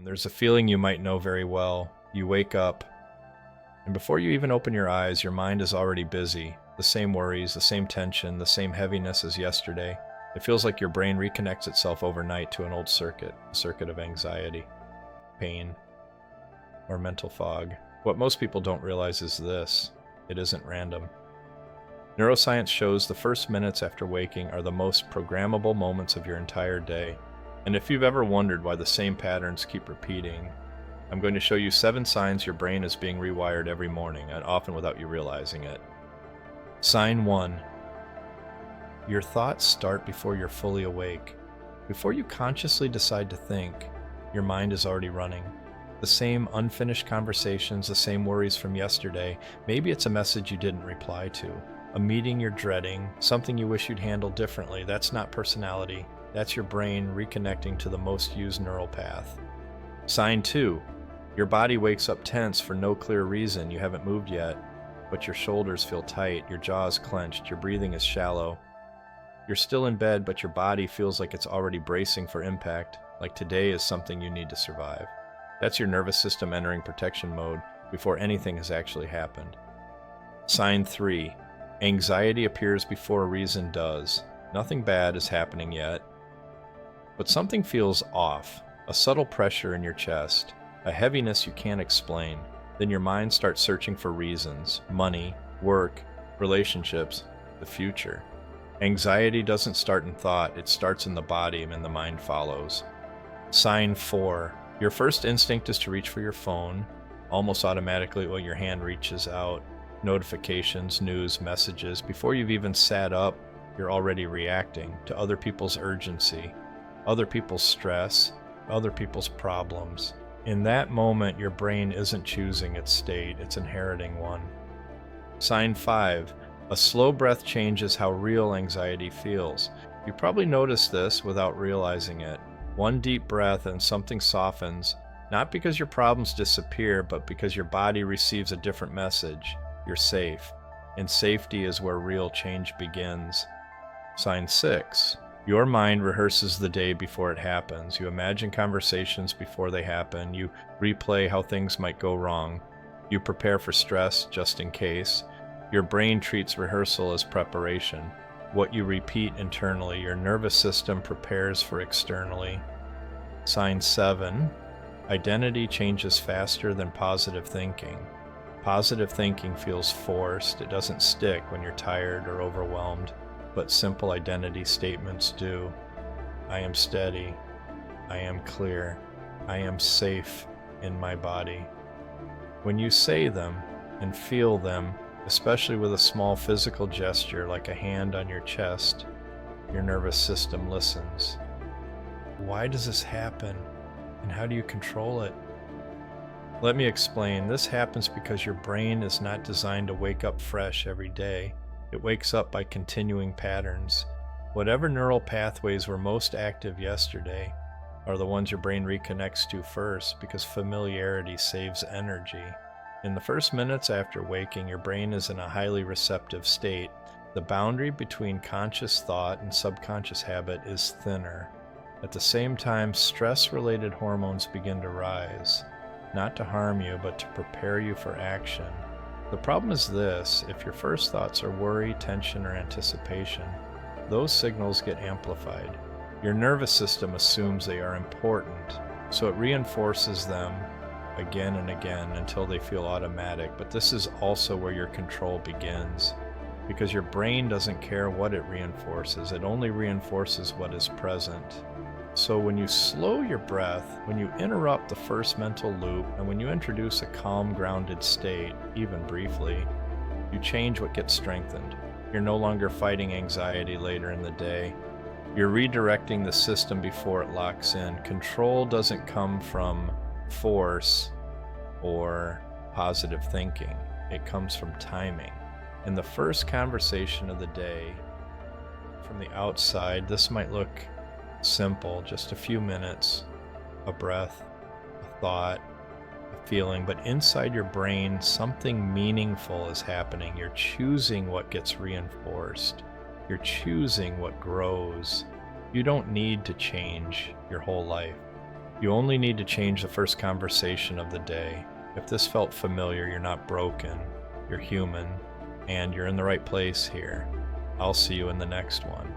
There's a feeling you might know very well. You wake up, and before you even open your eyes, your mind is already busy. The same worries, the same tension, the same heaviness as yesterday. It feels like your brain reconnects itself overnight to an old circuit, a circuit of anxiety, pain, or mental fog. What most people don't realize is this: it isn't random. Neuroscience shows the first minutes after waking are the most programmable moments of your entire day. And if you've ever wondered why the same patterns keep repeating, I'm going to show you 7 signs your brain is being rewired every morning, and often without you realizing it. Sign 1. Your thoughts start before you're fully awake. Before you consciously decide to think, your mind is already running. The same unfinished conversations, the same worries from yesterday. Maybe it's a message you didn't reply to, a meeting you're dreading, something you wish you'd handled differently. That's not personality. That's your brain reconnecting to the most used neural path. Sign 2. Your body wakes up tense for no clear reason. You haven't moved yet, but your shoulders feel tight, your jaw is clenched, your breathing is shallow. You're still in bed, but your body feels like it's already bracing for impact, like today is something you need to survive. That's your nervous system entering protection mode before anything has actually happened. Sign 3. Anxiety appears before reason does. Nothing bad is happening yet, but something feels off, a subtle pressure in your chest, a heaviness you can't explain. Then your mind starts searching for reasons: money, work, relationships, the future. Anxiety doesn't start in thought, it starts in the body, and the mind follows. Sign 4. Your first instinct is to reach for your phone. Almost automatically when your hand reaches out, notifications, news, messages. Before you've even sat up, you're already reacting to other people's urgency, other people's stress, other people's problems. In that moment, your brain isn't choosing its state, it's inheriting one. Sign 5. A slow breath changes how real anxiety feels. You probably noticed this without realizing it. One deep breath and something softens, not because your problems disappear, but because your body receives a different message. You're safe, and safety is where real change begins. Sign 6. Your mind rehearses the day before it happens. You imagine conversations before they happen. You replay how things might go wrong. You prepare for stress just in case. Your brain treats rehearsal as preparation. What you repeat internally, your nervous system prepares for externally. Sign 7. Identity changes faster than positive thinking. Positive thinking feels forced. It doesn't stick when you're tired or overwhelmed, but simple identity statements do. I am steady. I am clear. I am safe in my body. When you say them and feel them, especially with a small physical gesture like a hand on your chest, your nervous system listens. Why does this happen, and how do you control it? Let me explain. This happens because your brain is not designed to wake up fresh every day. It wakes up by continuing patterns. Whatever neural pathways were most active yesterday are the ones your brain reconnects to first, because familiarity saves energy. In the first minutes after waking, your brain is in a highly receptive state. The boundary between conscious thought and subconscious habit is thinner. At the same time, stress-related hormones begin to rise, not to harm you, but to prepare you for action. The problem is this: if your first thoughts are worry, tension, or anticipation, those signals get amplified. Your nervous system assumes they are important, so it reinforces them again and again until they feel automatic. But this is also where your control begins, because your brain doesn't care what it reinforces. It only reinforces what is present. So when you slow your breath, when you interrupt the first mental loop, and when you introduce a calm, grounded state, even briefly, you change what gets strengthened. You're no longer fighting anxiety later in the day. You're redirecting the system before it locks in. Control doesn't come from force or positive thinking. It comes from timing. In the first conversation of the day, from the outside, this might look simple, just a few minutes, a breath, a thought, a feeling, but inside your brain, something meaningful is happening. You're choosing what gets reinforced. You're choosing what grows. You don't need to change your whole life. You only need to change the first conversation of the day. If this felt familiar, you're not broken, you're human, and you're in the right place here. I'll see you in the next one.